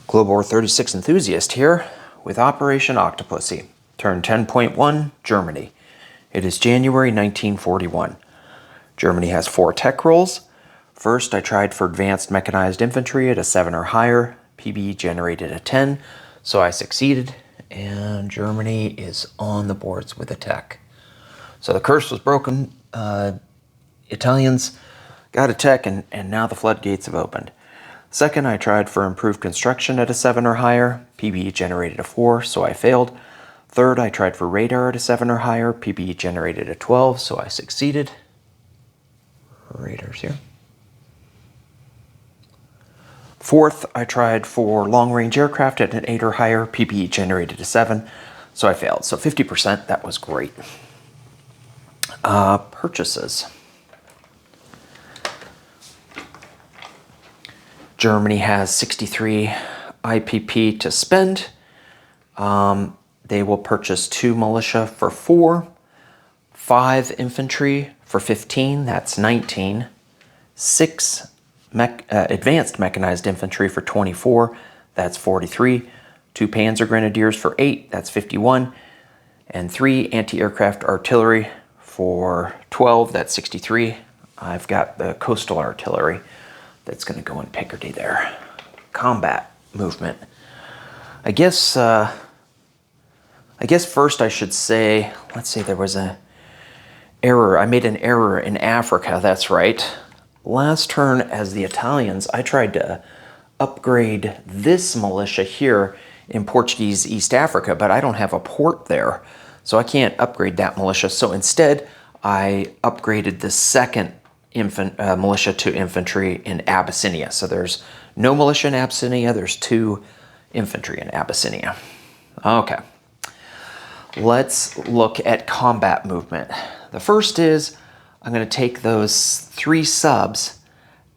Global War 36 enthusiast here with Operation Octopussy, turn 10.1, Germany. It is January 1941. Germany has 4 tech rolls. First, I tried for advanced mechanized infantry at a 7 or higher. PB generated a 10, so I succeeded, and Germany is on the boards with a tech. So the curse was broken. Italians got a tech, and now the floodgates have opened. Second, I tried for improved construction at a 7 or higher. PB generated a 4, so I failed. Third, I tried for radar at a 7 or higher. PB generated a 12, so I succeeded. Radars here. Fourth, I tried for long-range aircraft at an 8 or higher. PB generated a 7, so I failed. So 50%, that was great. Purchases. Germany has 63 IPP to spend. They will purchase 2 militia for 4, 5 infantry for 15, that's 19, 6 advanced mechanized infantry for 24, that's 43, 2 panzer grenadiers for 8, that's 51, and 3 anti-aircraft artillery for 12, that's 63. I've got the coastal artillery that's going to go in Picardy there. Combat movement. I guess first I should say, let's see, there was an error. I made an error in Africa, that's right. Last turn as the Italians, I tried to upgrade this militia here in Portuguese East Africa, but I don't have a port there, so I can't upgrade that militia. So instead, I upgraded the second militia to infantry in Abyssinia. So there's no militia in Abyssinia, there's 2 infantry in Abyssinia. Okay, let's look at combat movement. The first is I'm going to take those 3 subs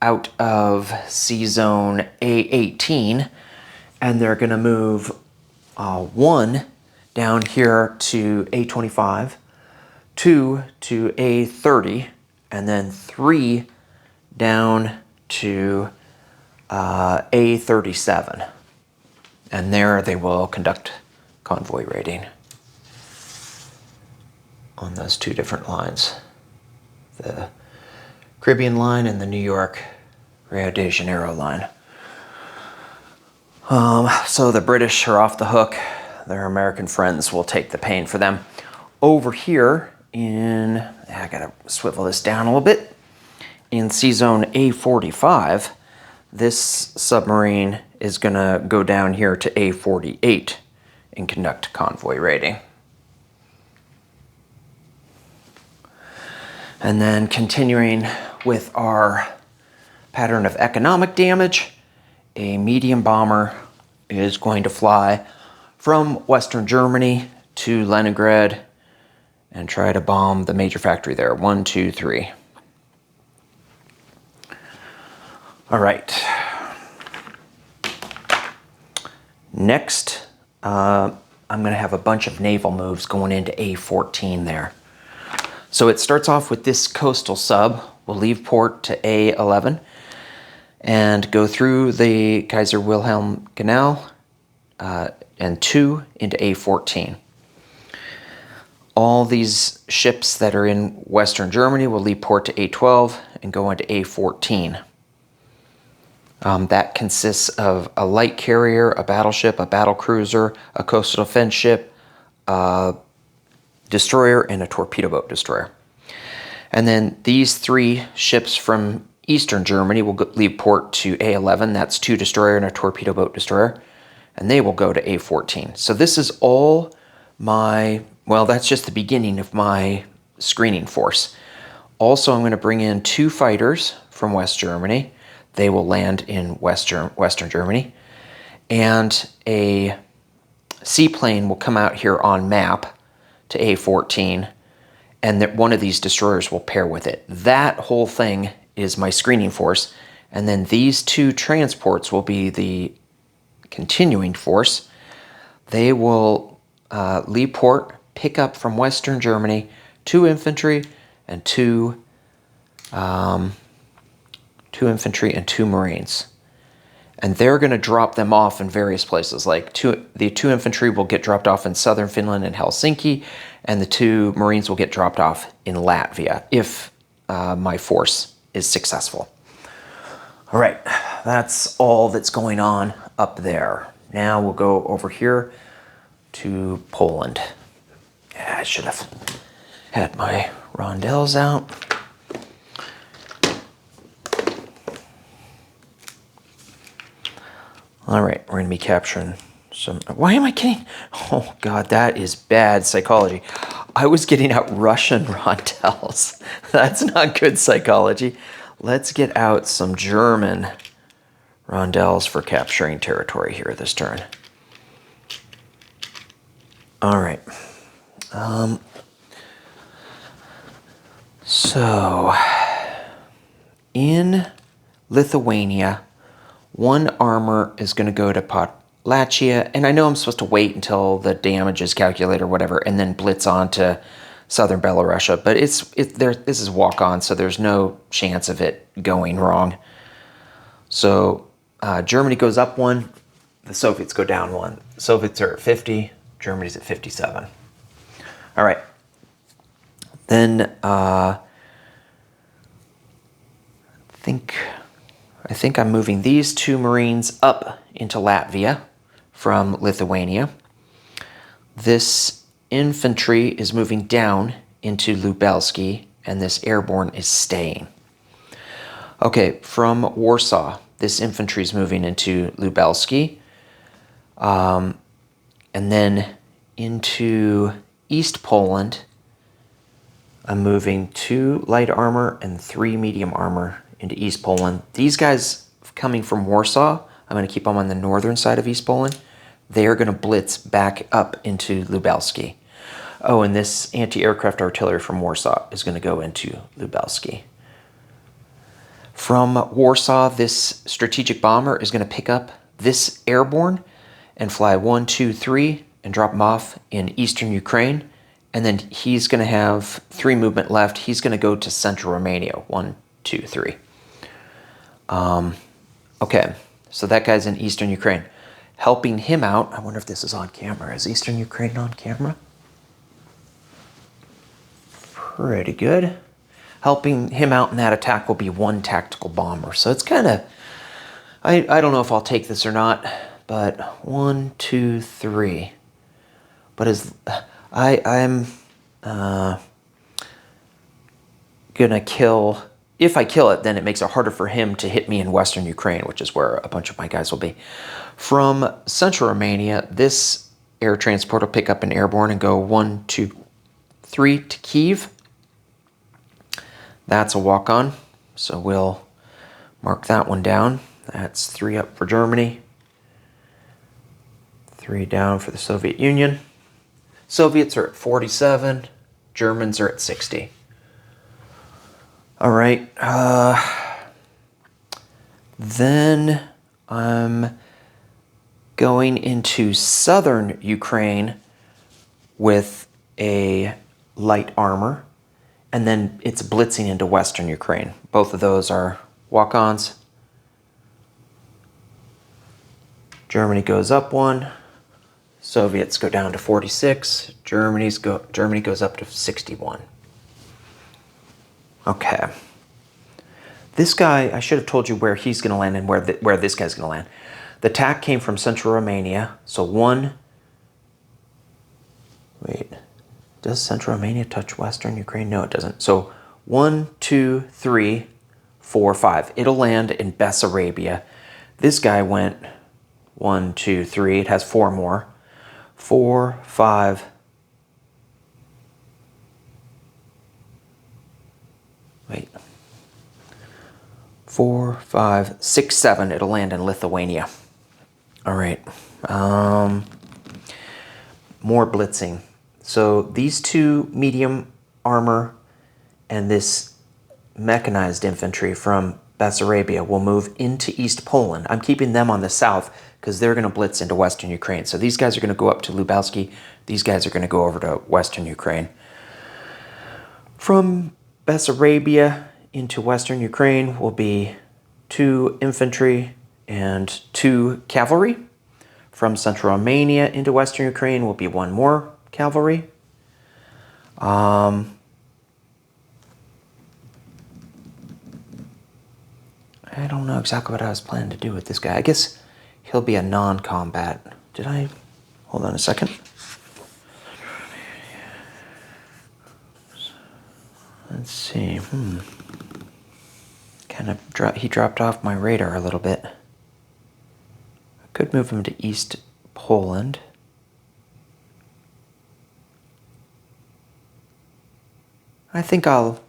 out of C-Zone A18, and they're going to move 1 down here to A25, 2 to A30, and then 3 down to A37. And there they will conduct convoy raiding on those 2 different lines. The Caribbean line and the New York Rio de Janeiro line. So the British are off the hook. Their American friends will take the pain for them. Over here I gotta swivel this down a little bit. In C-Zone A45, this submarine is gonna go down here to A48 and conduct convoy raiding. And then continuing with our pattern of economic damage, a medium bomber is going to fly from Western Germany to Leningrad and try to bomb the major factory there. 1, 2, 3. All right. Next, I'm going to have a bunch of naval moves going into A14 there. So it starts off with this coastal sub. We'll leave port to A11 and go through the Kaiser Wilhelm Canal and 2 into A14. All these ships that are in Western Germany will leave port to A12 and go into A14. That consists of a light carrier, a battleship, a battle cruiser, a coastal defense ship, a destroyer, and a torpedo boat destroyer. And then these 3 ships from Eastern Germany will leave port to A11. That's 2 destroyer and a torpedo boat destroyer. And they will go to A14. So this is all my, well, that's just the beginning of my screening force. Also, I'm going to bring in 2 fighters from West Germany. They will land in Western Germany. And a seaplane will come out here on map to A14, and that one of these destroyers will pair with it. That whole thing is my screening force, and then these 2 transports will be the continuing force. They will leave port, pick up from Western Germany 2 infantry and 2 infantry and 2 Marines. And they're going to drop them off in various places. Like the 2 infantry will get dropped off in southern Finland and Helsinki, and the 2 Marines will get dropped off in Latvia if my force is successful. All right, that's all that's going on up there. Now we'll go over here to Poland. Yeah, I should have had my rondels out. All right, we're going to be capturing some... Why am I getting... Oh, God, that is bad psychology. I was getting out Russian rondels. That's not good psychology. Let's get out some German rondels for capturing territory here this turn. All right. So, in Lithuania, 1 armor is going to go to Podlachia, and I know I'm supposed to wait until the damage is calculated or whatever, and then blitz on to southern Belarusia, but this is walk-on, so there's no chance of it going wrong. So Germany goes up 1, the Soviets go down 1. The Soviets are at 50, Germany's at 57. All right. Then I think I'm moving these 2 Marines up into Latvia from Lithuania. This infantry is moving down into Lubelski, and this airborne is staying. Okay, from Warsaw, this infantry is moving into Lubelski, and then into East Poland, I'm moving 2 light armor and 3 medium armor into East Poland. These guys coming from Warsaw, I'm going to keep them on the northern side of East Poland. They're going to blitz back up into Lubelski. Oh, and this anti-aircraft artillery from Warsaw is going to go into Lubelski. From Warsaw, this strategic bomber is going to pick up this airborne and fly 1, 2, 3 and drop them off in eastern Ukraine. And then he's going to have 3 movement left. He's going to go to central Romania. 1, 2, 3. Okay, so that guy's in eastern Ukraine. Helping him out, I wonder if this is on camera. Is eastern Ukraine on camera? Pretty good. Helping him out in that attack will be 1 tactical bomber. So it's kind of, I don't know if I'll take this or not, but 1, 2, 3. But as I'm gonna kill, if I kill it, then it makes it harder for him to hit me in western Ukraine, which is where a bunch of my guys will be. From central Romania, this air transport will pick up an airborne and go 1, 2, 3 to Kyiv. That's a walk-on, so we'll mark that one down. That's 3 up for Germany, 3 down for the Soviet Union. Soviets are at 47, Germans are at 60. All right, then I'm going into southern Ukraine with a light armor, and then it's blitzing into western Ukraine. Both of those are walk-ons. Germany goes up 1. Soviets go down to 46. Germany goes up to 61. Okay. This guy, I should have told you where he's going to land and where this guy's going to land. The attack came from central Romania. So 1... Wait. Does central Romania touch western Ukraine? No, it doesn't. So 1, 2, 3, 4, 5. It'll land in Bessarabia. This guy went 1, 2, 3. It has 4 more. 4, 5. Wait. 4, 5, 6, 7. It'll land in Lithuania. All right. More blitzing. So these 2 medium armor and this mechanized infantry from Bessarabia will move into East Poland. I'm keeping them on the south because they're going to blitz into western Ukraine. So these guys are going to go up to Lubelski. These guys are going to go over to western Ukraine. From Bessarabia into western Ukraine will be 2 infantry and 2 cavalry. From Central Romania into Western Ukraine will be 1 more cavalry. I don't know exactly what I was planning to do with this guy. I guess he'll be a non-combat. Did I? Hold on a second. Let's see. He dropped off my radar a little bit. I could move him to East Poland. I think I'll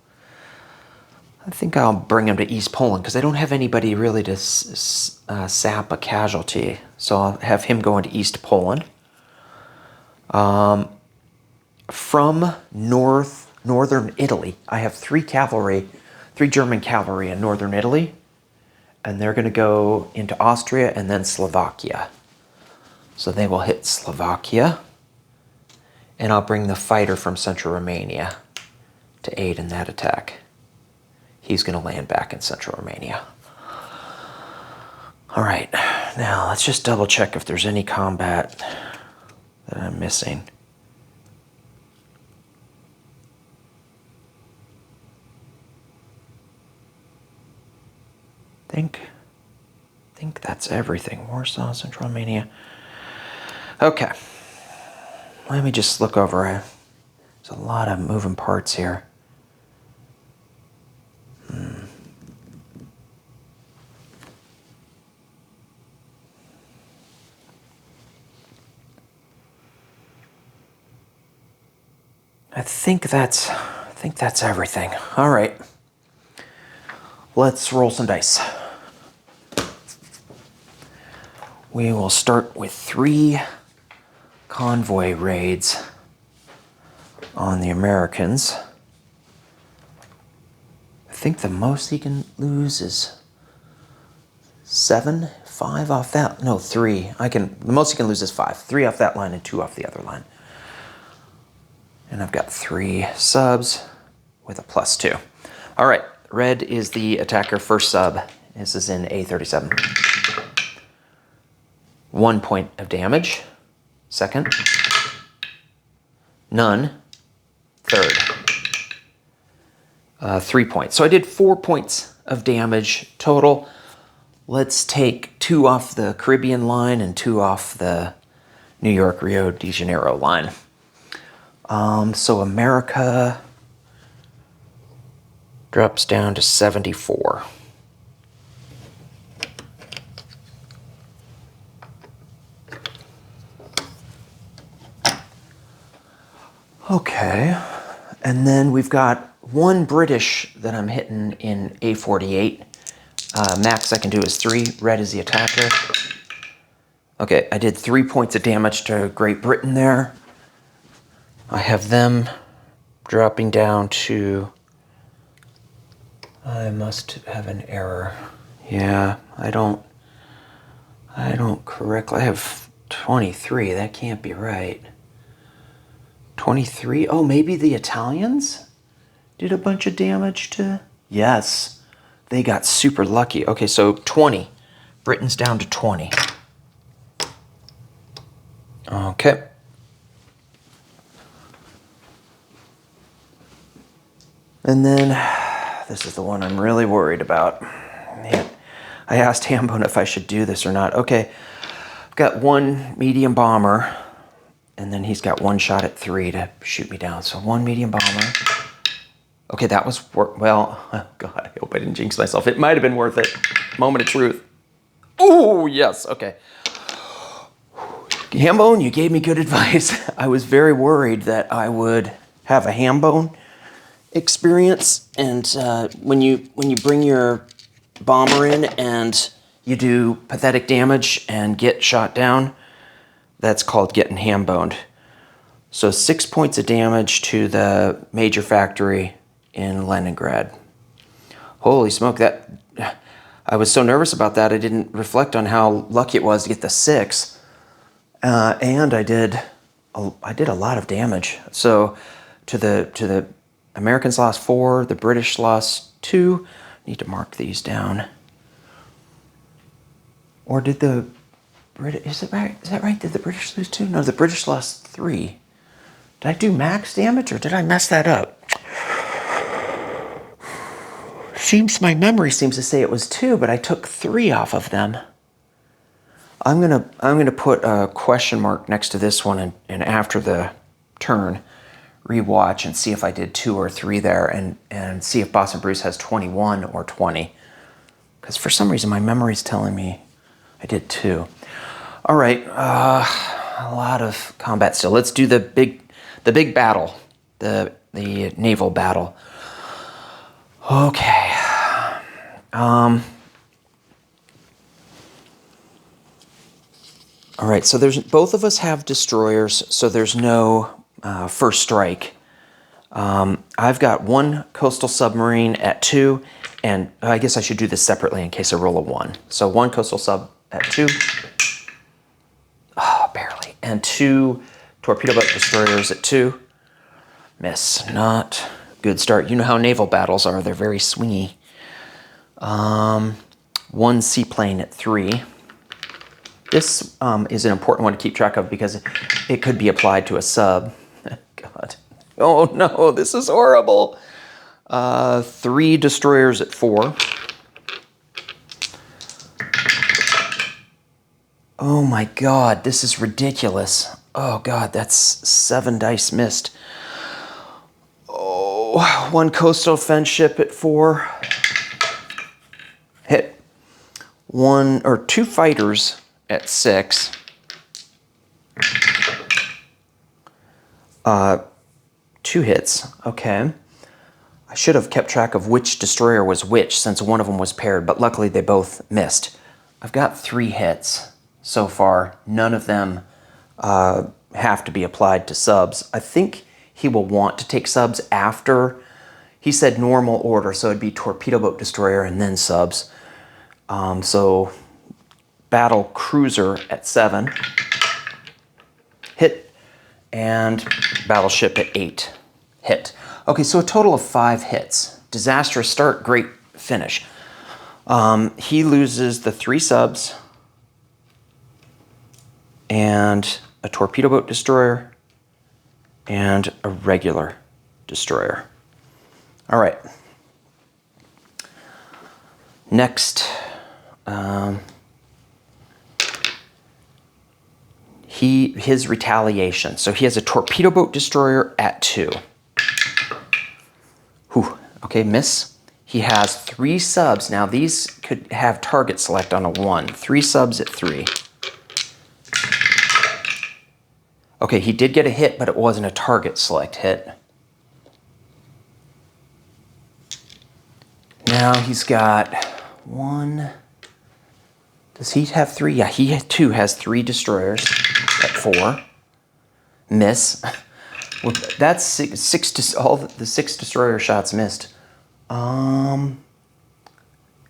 bring him to East Poland because I don't have anybody really to sap a casualty. So I'll have him go into East Poland. From northern Italy, I have 3 German cavalry in northern Italy, and they're going to go into Austria and then Slovakia. So they will hit Slovakia, and I'll bring the fighter from Central Romania to aid in that attack. He's going to land back in Central Romania. All right, now let's just double check if there's any combat that I'm missing. I think that's everything. Warsaw, Central Romania. Okay. Let me just look over. There's a lot of moving parts here. I think that's everything. All right. Let's roll some dice. We will start with 3 convoy raids on the Americans. I think the most he can lose is 7, 5 off that. No, 3. The most he can lose is 5. 3 off that line and 2 off the other line. And I've got 3 subs with a +2. All right, red is the attacker, first sub. This is in A37. 1 point of damage. Second. None. Third. 3 points. So I did 4 points of damage total. Let's take 2 off the Caribbean line and 2 off the New York Rio de Janeiro line. So America drops down to 74. Okay, and then we've got 1 British that I'm hitting in A48. Max I can do is 3. Red is the attacker. Okay, I did 3 points of damage to Great Britain there. I have them dropping down to... I must have an error. Yeah, I don't correctly... I have 23. That can't be right. 23? Oh, maybe the Italians did a bunch of damage to... Yes, they got super lucky. Okay, so 20. Britain's down to 20. Okay. And then, this is the one I'm really worried about. Man, I asked Hambone if I should do this or not. Okay, I've got 1 medium bomber, and then he's got 1 shot at 3 to shoot me down. So 1 medium bomber. Okay, that was, well, oh God, I hope I didn't jinx myself. It might have been worth it. Moment of truth. Oh, yes, okay. Hambone, you gave me good advice. I was very worried that I would have a Hambone experience, and when you bring your bomber in and you do pathetic damage and get shot down, that's called getting ham-boned. So 6 points of damage to the major factory in Leningrad. Holy smoke, that I was so nervous about that I didn't reflect on how lucky it was to get the 6. And I did a lot of damage. So to the Americans lost 4, the British lost 2. Need to mark these down. Or did the British, is it right? Is that right? Did the British lose 2? No, the British lost 3. Did I do max damage or did I mess that up? My memory seems to say it was 2, but I took 3 off of them. I'm gonna put a question mark next to this one, and after the turn, rewatch and see if I did 2 or 3 there, and see if Boston Bruce has 21 or 20. Because for some reason my memory's telling me I did 2. All right, a lot of combat still. Let's do the big battle, the naval battle. Okay. All right, so both of us have destroyers, so there's no first strike. I've got 1 coastal submarine at 2, and I guess I should do this separately in case I roll a 1. So 1 coastal sub at 2. Oh, barely. And 2 torpedo boat destroyers at 2. Miss. Not good start. You know how naval battles are. They're very swingy. 1 seaplane at 3. This is an important one to keep track of because it could be applied to a sub. God. Oh no, this is horrible. 3 destroyers at 4. Oh my God, this is ridiculous. Oh God, that's 7 dice missed. Oh, 1 coastal defense ship at 4. Hit. 1 or 2 fighters at 6. 2 hits. Okay. I should have kept track of which destroyer was which since one of them was paired, but luckily they both missed. I've got 3 hits so far. None of them have to be applied to subs. I think he will want to take subs after. He said normal order, so it'd be torpedo boat destroyer and then subs. So battle cruiser at 7. Hit. And battleship at 8. Hit. Okay, so a total of 5 hits. Disastrous start, great finish. He loses the 3 subs and a torpedo boat destroyer and a regular destroyer. All right. Next, his retaliation. So he has a torpedo boat destroyer at 2. Whew. Okay, miss. He has 3 subs. Now these could have target select on a 1. 3 subs at 3. Okay, he did get a hit, but it wasn't a target select hit. Now he's got 1. Does he have 3? Yeah, he too has 3 destroyers at 4. Miss. Well, that's 6 all the 6 destroyer shots missed. And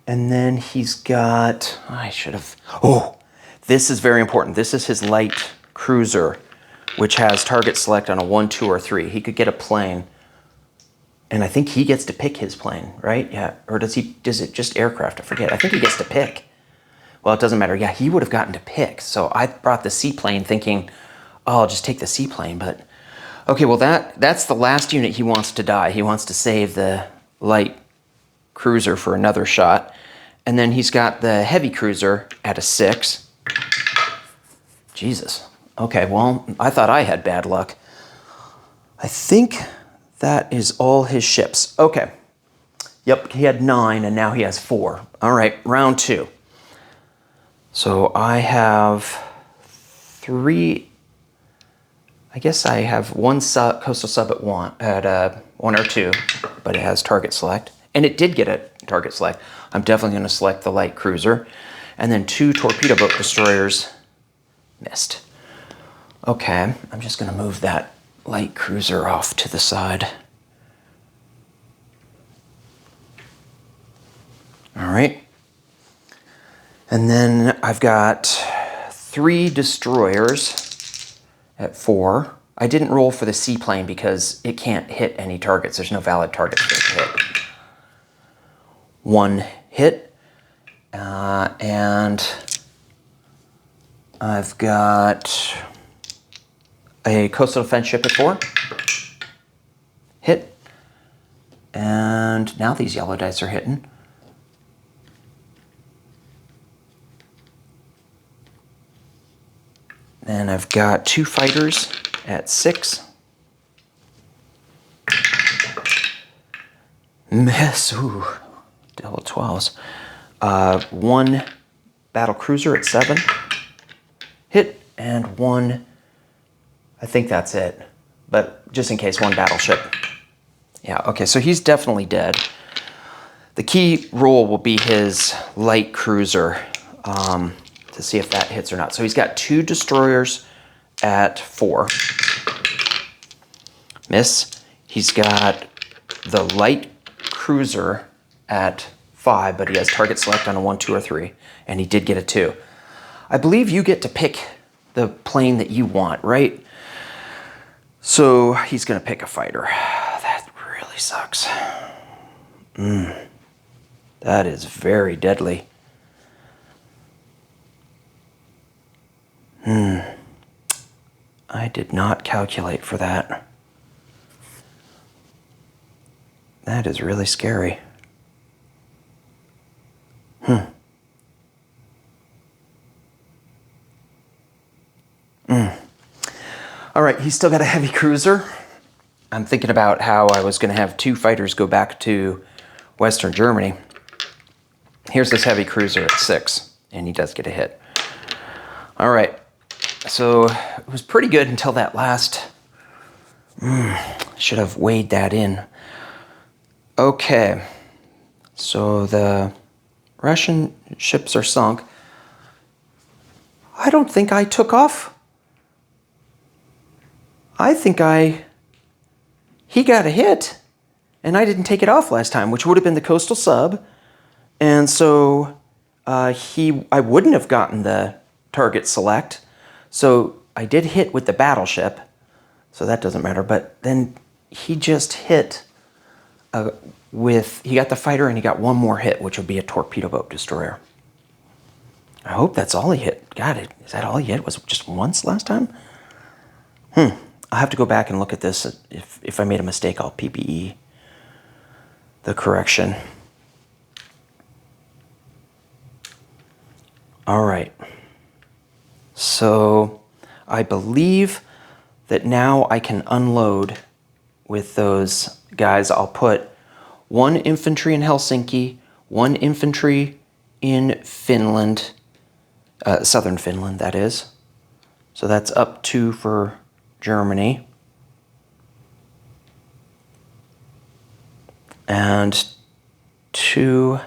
then he's got, I should have, oh, this is very important. This is his light cruiser, which has target select on a 1, 2, or 3. He could get a plane. And I think he gets to pick his plane, right? Yeah, or does it just aircraft? I forget. I think he gets to pick. Well, it doesn't matter. Yeah, he would have gotten to pick. So I brought the seaplane thinking, oh, I'll just take the seaplane. But, okay, well, that's the last unit he wants to die. He wants to save the light cruiser for another shot. And then he's got the heavy cruiser at a 6. Jesus. Okay, well, I thought I had bad luck. I think that is all his ships. Okay. Yep, he had 9, and now he has 4. All right, round 2. So I have 3. I guess I have 1 coastal sub at 1 or 2, but it has target select, and it did get a target select. I'm definitely going to select the light cruiser, and then 2 torpedo boat destroyers missed. Okay, I'm just going to move that light cruiser off to the side. All right. And then I've got 3 destroyers at 4. I didn't roll for the seaplane because it can't hit any targets. There's no valid target for it to hit. 1 hit, and I've got a coastal defense ship at 4. Hit. And now these yellow dice are hitting. Then I've got 2 fighters at 6. Miss. Ooh. Double 12s. 1 battle cruiser at 7. Hit. And 1... I think that's it. But just in case, 1 battleship. Yeah, okay, so he's definitely dead. The key roll will be his light cruiser to see if that hits or not. So he's got 2 destroyers at 4. Miss. He's got the light cruiser at 5, but he has target select on a 1, 2, or 3, and he did get a 2. I believe you get to pick the plane that you want, right? So he's going to pick a fighter. That really sucks. That is very deadly. I did not calculate for that. That is really scary. All right, he's still got a heavy cruiser. I'm thinking about how I was going to have 2 fighters go back to Western Germany. Here's this heavy cruiser at 6, and he does get a hit. All right, so it was pretty good until that last... should have weighed that in. Okay, so the Russian ships are sunk. I don't think I took off. I think he got a hit, and I didn't take it off last time, which would have been the coastal sub. And so I wouldn't have gotten the target select. So I did hit with the battleship, so that doesn't matter. But then he just hit he got the fighter and he got 1 more hit, which would be a torpedo boat destroyer. I hope that's all he hit. God, is that all he hit? Was it just once last time? I'll have to go back and look at this. If I made a mistake, I'll PPE the correction. All right. So I believe that now I can unload with those guys. I'll put 1 infantry in Helsinki, 1 infantry in Finland, southern Finland, that is. So that's up 2 for Germany. And 2...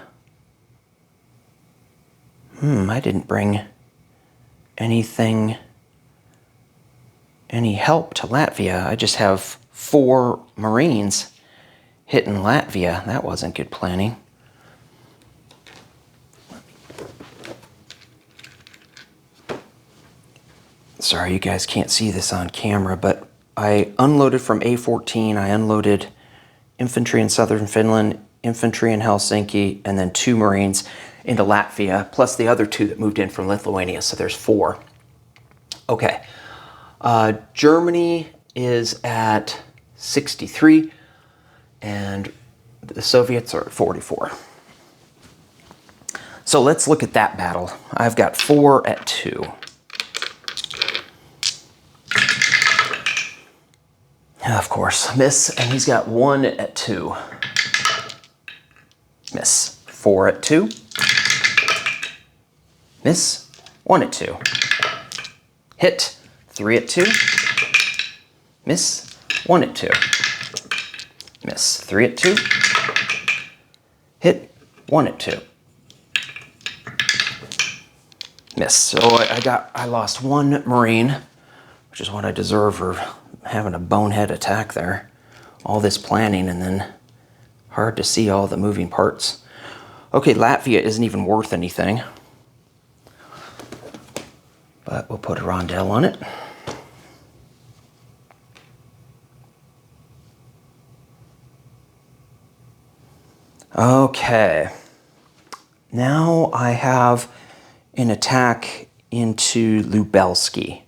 I didn't bring any help to Latvia. I just have 4 Marines hitting Latvia. That wasn't good planning. Sorry, you guys can't see this on camera, but I unloaded from A14. I unloaded infantry in southern Finland, infantry in Helsinki, and then 2 Marines into Latvia, plus the other 2 that moved in from Lithuania, so there's 4. Okay. Germany is at 63, and the Soviets are at 44. So let's look at that battle. I've got 4 at 2. Of course, miss, and he's got 1 at 2. Miss. 4 at 2. Miss. 1 at 2. Hit. 3 at 2. Miss. 1 at 2. Miss. 3 at 2. Hit. 1 at 2. Miss. So I lost 1 Marine, which is what I deserve for having a bonehead attack there. All this planning and then hard to see all the moving parts. Okay, Latvia isn't even worth anything, but we'll put a rondelle on it. Okay, now I have an attack into Lubelski.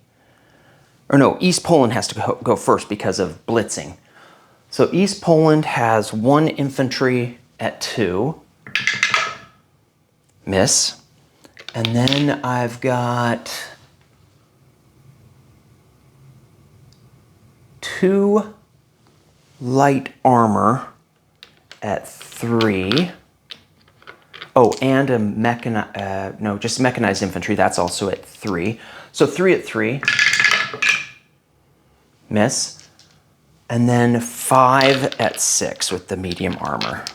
Or no, East Poland has to go first because of blitzing. So East Poland has 1 infantry at 2. Miss. And then I've got 2 light armor at 3. Oh, and a just mechanized infantry. That's also at 3. So 3 at 3. Miss. And then 5 at 6 with the medium armor.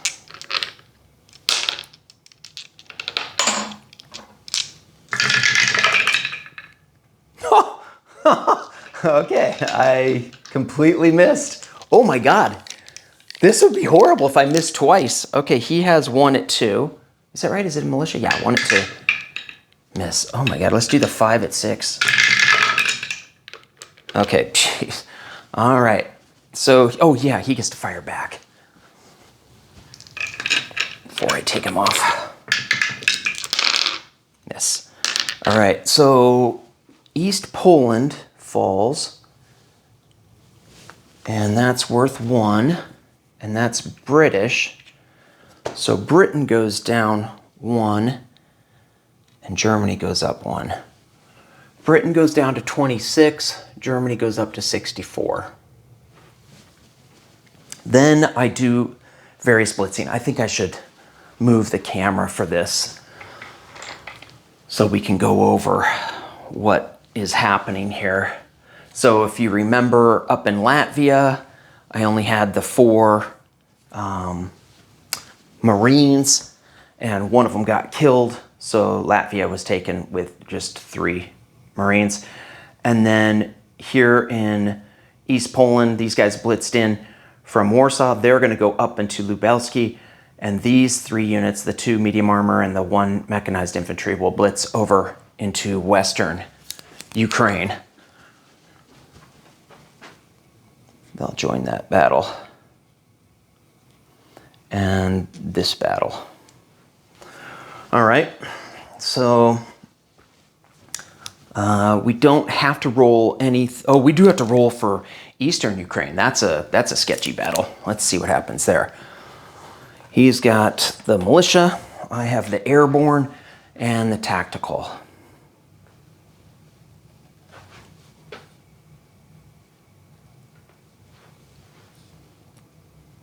Okay, I completely missed. Oh my God. This would be horrible if I missed twice. Okay, he has 1 at 2. Is that right? Is it a militia? Yeah, 1 at 2. Miss. Oh my God, let's do the 5 at 6. Okay, jeez. All right. So, oh yeah, he gets to fire back. Before I take him off. Miss. All right, so East Poland falls. And that's worth 1. And that's British. So Britain goes down 1. And Germany goes up 1. Britain goes down to 26. Germany goes up to 64. Then I do various blitzing. I think I should move the camera for this so we can go over what is happening here. So if you remember up in Latvia, I only had the 4 Marines and one of them got killed. So Latvia was taken with just 3 Marines. And then here in East Poland, these guys blitzed in from Warsaw. They're going to go up into Lubelski, and these 3 units, the 2 medium armor and the 1 mechanized infantry, will blitz over into western Ukraine. They'll join that battle and this battle. All right, so we don't have to roll any. Oh, we do have to roll for Eastern Ukraine. That's a sketchy battle. Let's see what happens there. He's got the militia. I have the airborne and the tactical.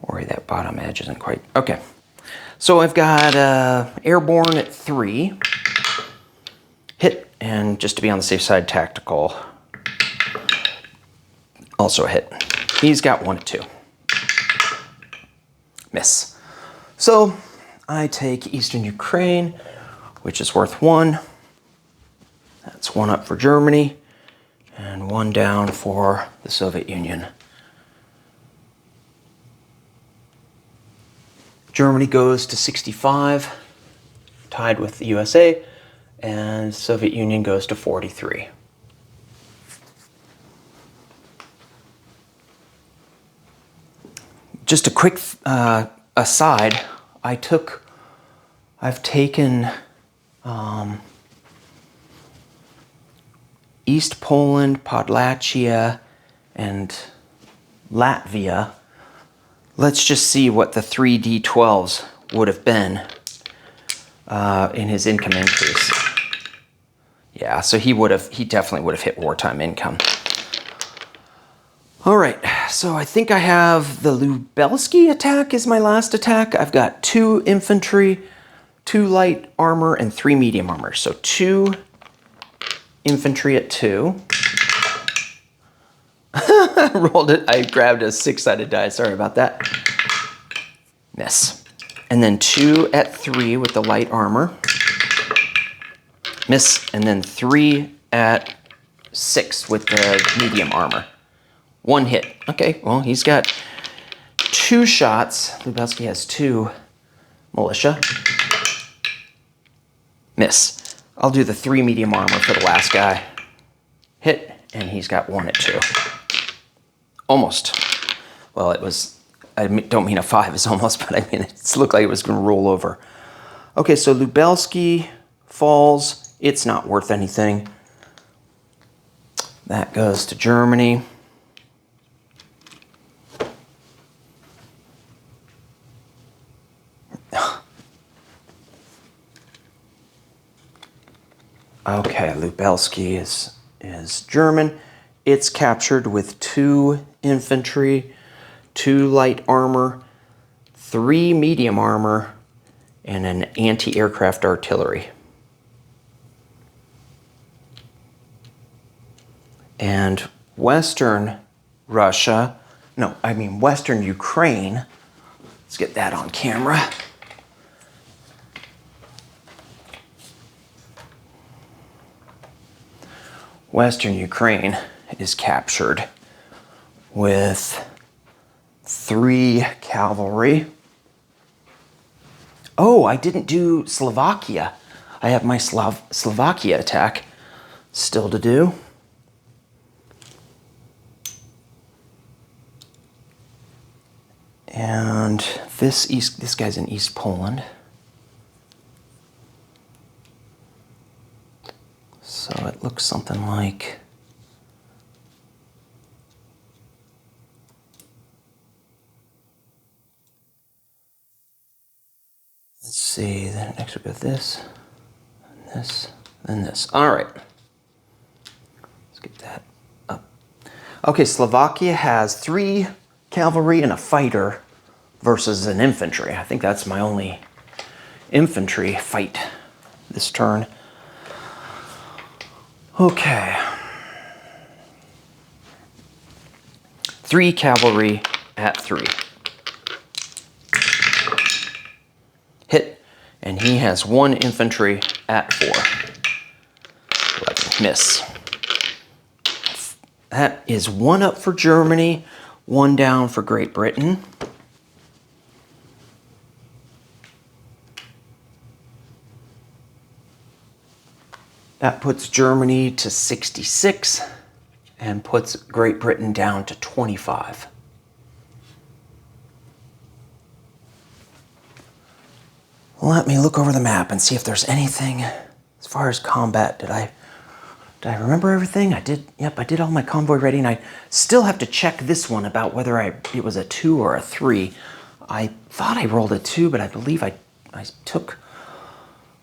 Worry that bottom edge isn't quite okay. So I've got airborne at 3. Hit, and just to be on the safe side, tactical. Also a hit. He's got 1 at 2. Miss. So I take Eastern Ukraine, which is worth 1. That's 1 up for Germany, and 1 down for the Soviet Union. Germany goes to 65, tied with the USA, and Soviet Union goes to 43. Just a quick aside, I've taken East Poland, Podlachia, and Latvia. Let's just see what the 3 D12s would have been in his income increase. Yeah, so he definitely would have hit wartime income. All right, so I think I have the Lubelski attack is my last attack. I've got 2 infantry, 2 light armor, and 3 medium armor. So 2 infantry at 2. Rolled it. I grabbed a 6-sided die. Sorry about that. Miss. And then 2 at 3 with the light armor. Miss. And then 3 at 6 with the medium armor. 1 hit. Okay, well, he's got 2 shots. Lubelski has 2 militia. Miss. I'll do the 3 medium armor for the last guy. Hit, and he's got 1 at 2. Almost. Well, it was, I don't mean a 5 is almost, but I mean it looked like it was going to roll over. Okay, so Lubelski falls. It's not worth anything. That goes to Germany. Okay, Lubelski is German. It's captured with 2 infantry, 2 light armor, 3 medium armor, and an anti-aircraft artillery. And Western Russia, no, I mean Western Ukraine, let's get that on camera. Western Ukraine is captured with 3 cavalry. Oh, I didn't do Slovakia. I have my Slovakia attack still to do. And this guy's in East Poland. So it looks something like let's see, then next we've got this, and this, and this. All right. Let's get that up. Okay, Slovakia has 3 cavalry and a fighter versus an infantry. I think that's my only infantry fight this turn. Okay. 3 cavalry at 3. Hit, and he has 1 infantry at 4. 11, miss. That is 1 up for Germany, 1 down for Great Britain. That puts Germany to 66 and puts Great Britain down to 25. Let me look over the map and see if there's anything as far as combat. Did I remember everything? I did. Yep, I did all my convoy ready, and I still have to check this one about whether it was a 2 or a 3. I thought I rolled a 2, but I believe I took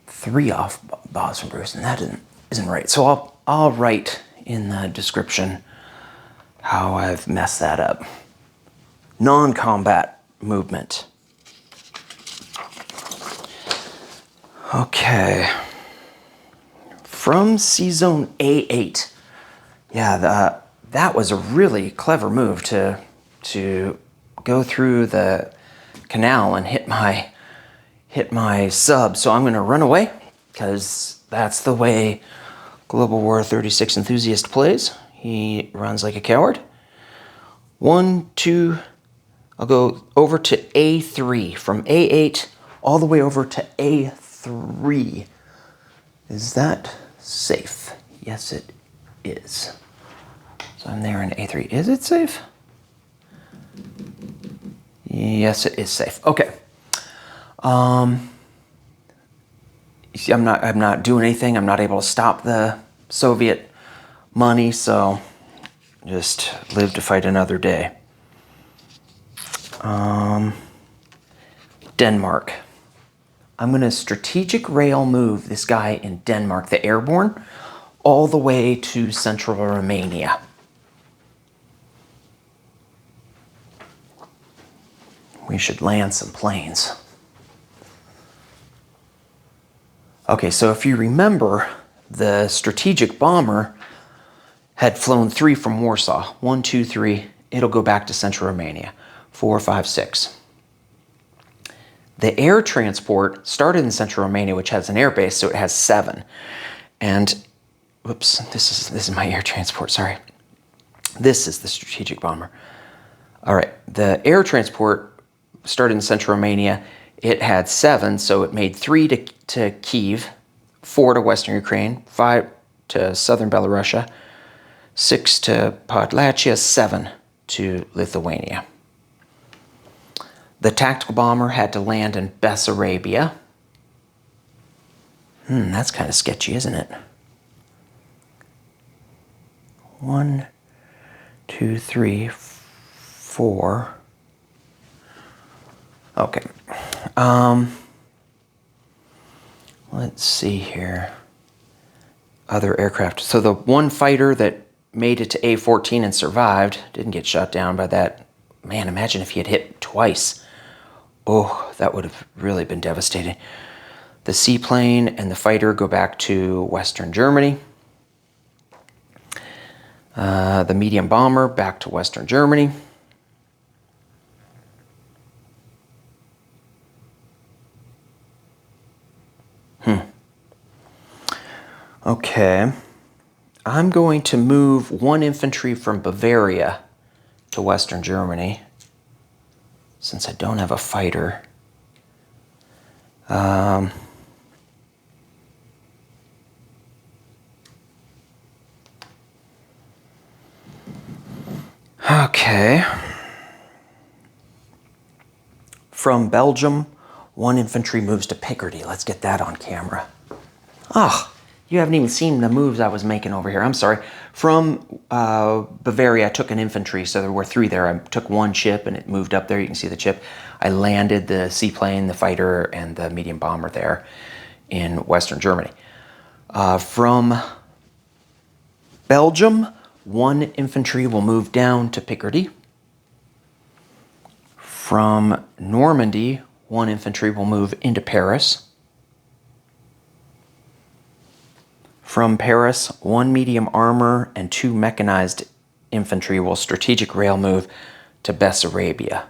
3 off Bob's from Bruce, and that isn't right. So I'll write in the description how I've messed that up. Non-combat movement. Okay. From C-Zone A8. Yeah, that was a really clever move to go through the canal and hit my sub. So I'm going to run away because that's the way Global War 36 Enthusiast plays. He runs like a coward. 1, 2, I'll go over to A3. From A8 all the way over to A3. Is that safe? Yes, it is. So I'm there in A3. Is it safe? Yes, it is safe. Okay. I'm not doing anything. I'm not able to stop the Soviet money, so just live to fight another day. Denmark. I'm going to strategic rail move this guy in Denmark, the airborne, all the way to central Romania. We should land some planes. Okay, so if you remember, the strategic bomber had flown 3 from Warsaw. 1, 2, 3. It'll go back to central Romania. 4, 5, 6. The air transport started in central Romania, which has an air base, so it has 7. And, whoops, this is my air transport, sorry. This is the strategic bomber. All right, the air transport started in central Romania. It had 7, so it made 3 to Kyiv, 4 to western Ukraine, 5 to southern Belarusia, 6 to Podlachia, 7 to Lithuania. The tactical bomber had to land in Bessarabia. That's kind of sketchy, isn't it? 1, 2, 3, 4. Okay. Let's see here. Other aircraft. So the one fighter that made it to A-14 and survived didn't get shot down by that. Man, imagine if he had hit twice. Oh, that would have really been devastating. The seaplane and the fighter go back to Western Germany. The medium bomber back to Western Germany. Okay. I'm going to move one infantry from Bavaria to Western Germany, since I don't have a fighter. Okay. From Belgium, one infantry moves to Picardy. Let's get that on camera. Ah, you haven't even seen the moves I was making over here. I'm sorry. From Bavaria, I took an infantry, so there were 3 there. I took one chip and it moved up there. You can see the chip. I landed the seaplane, the fighter, and the medium bomber there in Western Germany. From Belgium, one infantry will move down to Picardy. From Normandy, one infantry will move into Paris. From Paris, one medium armor and 2 mechanized infantry will strategic rail move to Bessarabia.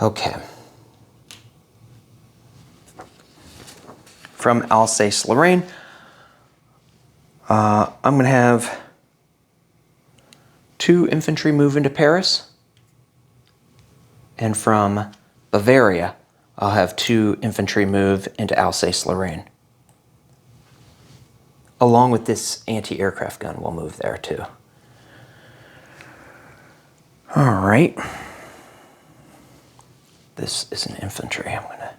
Okay. From Alsace-Lorraine, I'm going to have 2 infantry move into Paris. And from Bavaria, I'll have 2 infantry move into Alsace-Lorraine. Along with this anti-aircraft gun, we'll move there too. All right. This is an infantry. I'm going to...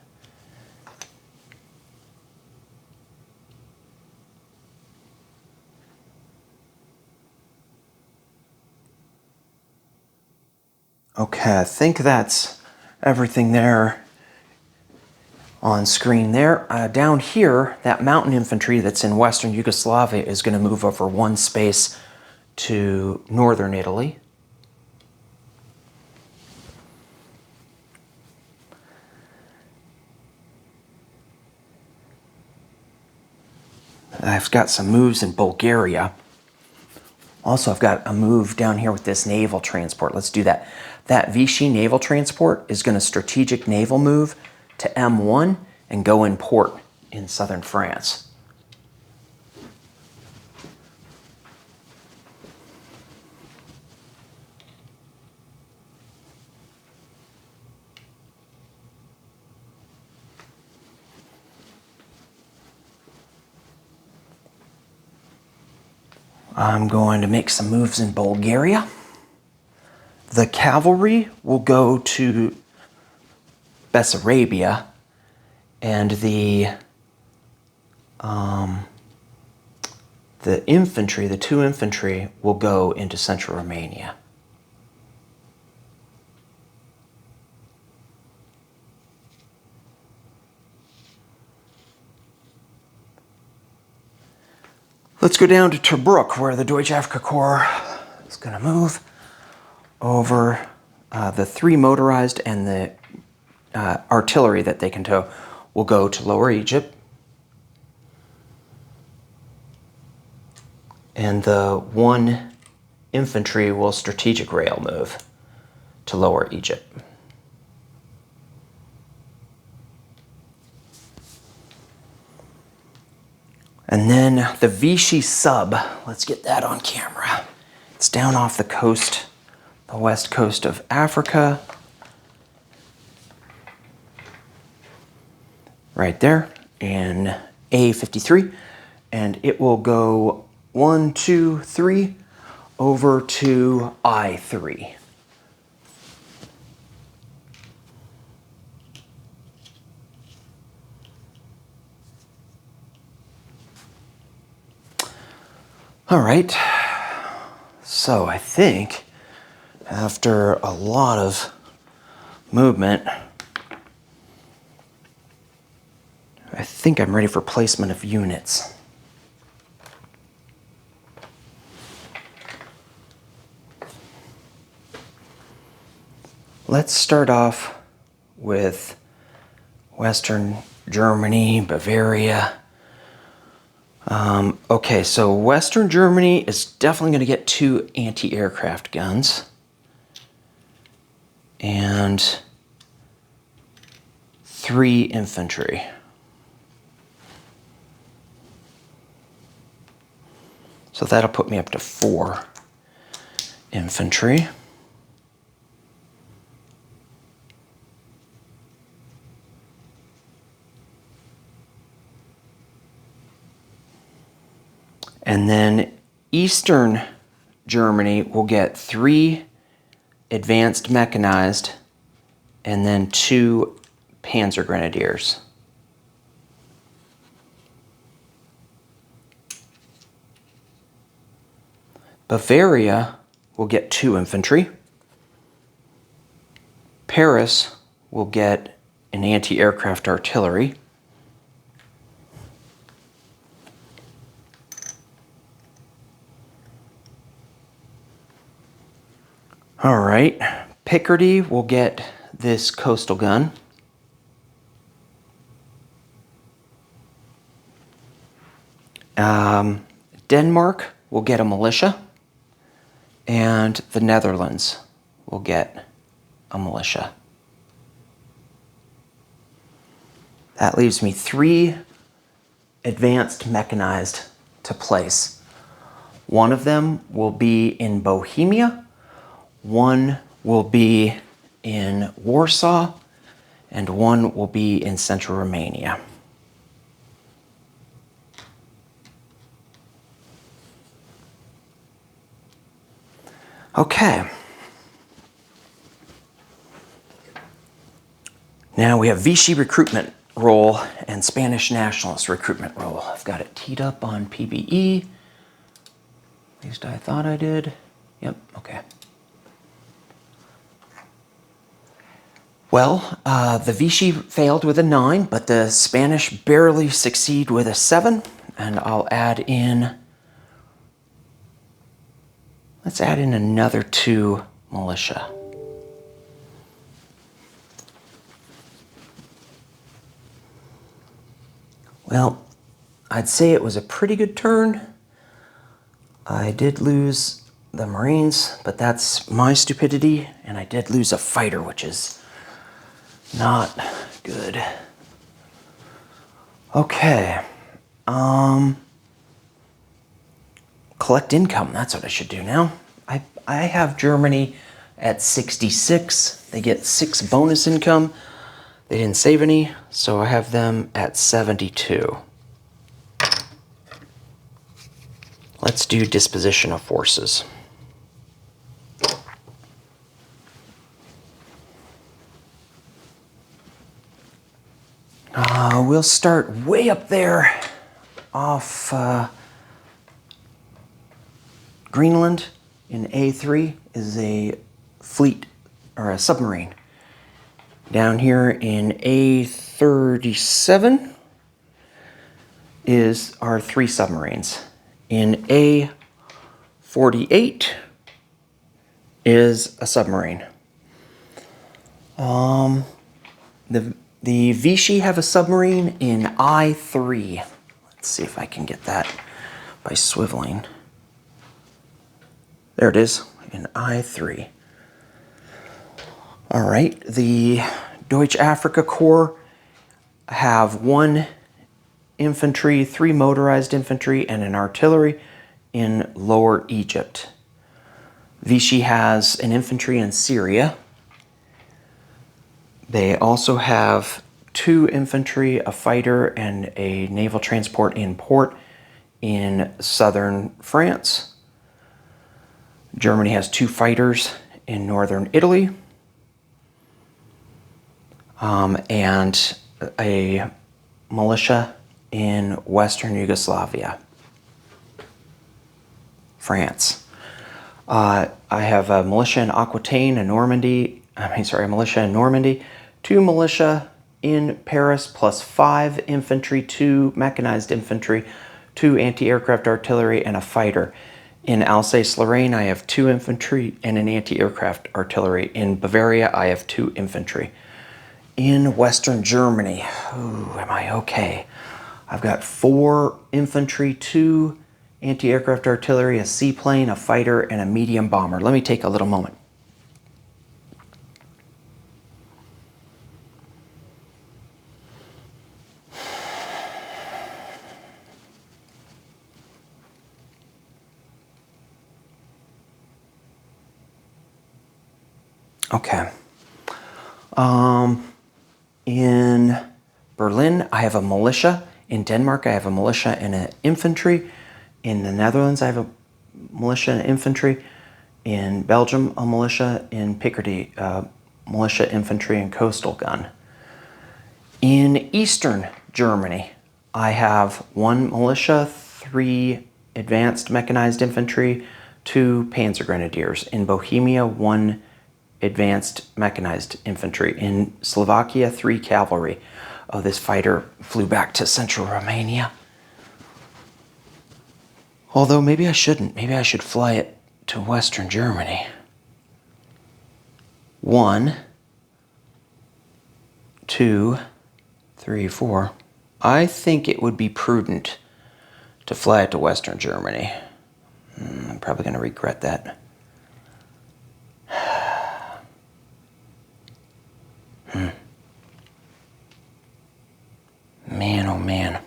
Okay, I think that's everything there on screen there. Down here, that mountain infantry that's in Western Yugoslavia is going to move over 1 space to northern Italy. I've got some moves in Bulgaria. Also, I've got a move down here with this naval transport. Let's do that. That Vichy naval transport is going to strategic naval move to M1 and go in port in southern France. I'm going to make some moves in Bulgaria. The cavalry will go to Bessarabia, and the infantry, the 2 infantry, will go into central Romania. Let's go down to Tobruk, where the Deutsche Afrika Korps is going to move over. The 3 motorized and the artillery that they can tow will go to Lower Egypt. And the 1 infantry will strategic rail move to Lower Egypt. And then the Vichy sub, let's get that on camera. It's down off the coast, the west coast of Africa. Right there in A53. And it will go 1, 2, 3 over to I3. All right, so I think after a lot of movement, I think I'm ready for placement of units. Let's start off with Western Germany, Bavaria. Okay, so Western Germany is definitely going to get 2 anti-aircraft guns and 3 infantry. So that'll put me up to 4 infantry. And then Eastern Germany will get 3 advanced mechanized and then 2 Panzer Grenadiers. Bavaria will get 2 infantry. Paris will get an anti-aircraft artillery. All right, Picardy will get this coastal gun. Denmark will get a militia, and the Netherlands will get a militia. That leaves me 3 advanced mechanized to place. One of them will be in Bohemia, one will be in Warsaw, and one will be in Central Romania. Okay. Now we have Vichy recruitment role and Spanish nationalist recruitment role. I've got it teed up on PBE. At least I thought I did. Yep, okay. Well, the Vichy failed with a 9, but the Spanish barely succeed with a 7. And I'll add in, let's add in another 2 militia. Well, I'd say it was a pretty good turn. I did lose the Marines, but that's my stupidity, and I did lose a fighter, which is not good. Okay. Collect income, that's what I should do now. I have Germany at 66. They get 6 bonus income. They didn't save any, so I have them at 72. Let's do disposition of forces. We'll start way up there off Greenland. In A3 is a fleet or a submarine. Down here in A37 are 3 submarines. In A48 is a submarine. The Vichy have a submarine in I3. Let's see if I can get that by swiveling. There it is, in I3. All right, the Deutsche Afrika Corps have 1 infantry, 3 motorized infantry, and an artillery in Lower Egypt. Vichy has an infantry in Syria. They also have 2 infantry, a fighter, and a naval transport in port in southern France. Germany has 2 fighters in northern Italy. And a militia in Western Yugoslavia, France. I have a militia in Aquitaine and Normandy. A militia in Normandy, 2 militia in Paris, plus 5 infantry, 2 mechanized infantry, 2 anti-aircraft artillery, and a fighter. In Alsace-Lorraine, I have 2 infantry and an anti-aircraft artillery. In Bavaria, I have 2 infantry. In Western Germany, ooh, am I okay? I've got 4 infantry, 2 anti-aircraft artillery, a seaplane, a fighter, and a medium bomber. Let me take a little moment. Okay. In Berlin, I have a militia. In Denmark, I have a militia and an infantry. In the Netherlands, I have a militia and infantry. In Belgium, a militia. In Picardy, militia, infantry, and coastal gun. In Eastern Germany, I have 1 militia, 3 advanced mechanized infantry, 2 panzer grenadiers. In Bohemia, 1 advanced mechanized infantry. In Slovakia, 3 cavalry. Oh, this fighter flew back to central Romania. Although maybe I shouldn't. Maybe I should fly it to Western Germany. 1, 2, 3, 4. I think it would be prudent to fly it to Western Germany. I'm probably going to regret that. Man, oh man.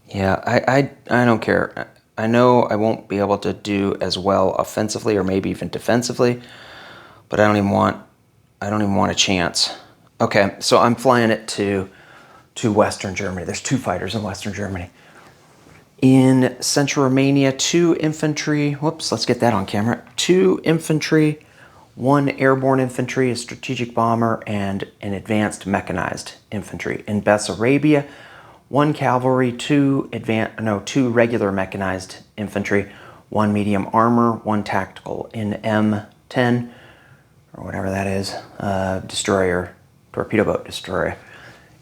Yeah, I don't care. I know I won't be able to do as well offensively or maybe even defensively, but I don't even want a chance. Okay, so I'm flying it to Western Germany. There's 2 fighters in Western Germany. In Central Romania, 2 infantry. Whoops, let's get that on camera. 2 infantry, 1 airborne infantry, a strategic bomber, and an advanced mechanized infantry. In Bessarabia, 1 cavalry, 2 regular mechanized infantry, 1 medium armor, 1 tactical. In M10, or whatever that is, destroyer, torpedo boat destroyer.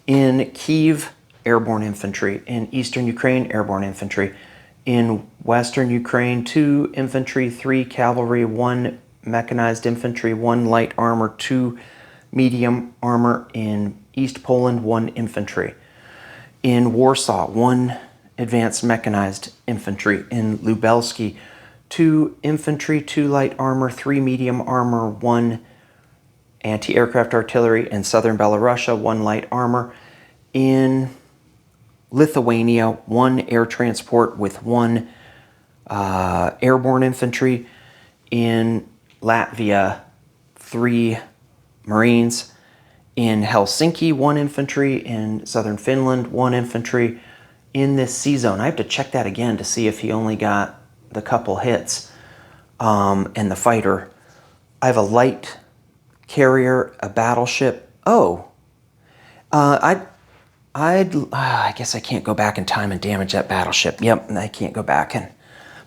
In Kyiv, airborne infantry. In eastern Ukraine, airborne infantry. In western Ukraine, 2 infantry, 3 cavalry, 1 mechanized infantry, 1 light armor, 2 medium armor. In East Poland, 1 infantry. In Warsaw, 1 advanced mechanized infantry. In Lubelski, 2 infantry, 2 light armor, 3 medium armor, 1 anti-aircraft artillery. In southern Belarusia, 1 light armor. In Lithuania, 1 air transport with 1 airborne infantry. In Latvia, 3 Marines. In Helsinki, 1 infantry. In southern Finland, 1 infantry. In this sea zone, I have to check that again to see if he only got the couple hits and the fighter. I have a light carrier, a battleship. Oh, I guess I can't go back in time and damage that battleship. Yep, I can't go back,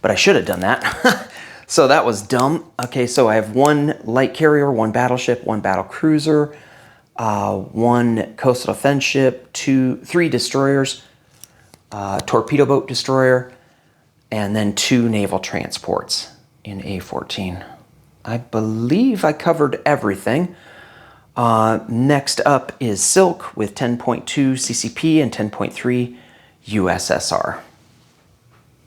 but I should have done that. So that was dumb. Okay, so I have 1 light carrier, 1 battleship, 1 battle cruiser, 1 coastal defense ship, 3 destroyers, torpedo boat destroyer, and then 2 naval transports in A14. I believe I covered everything. Next up is Silk with 10.2 CCP and 10.3 USSR.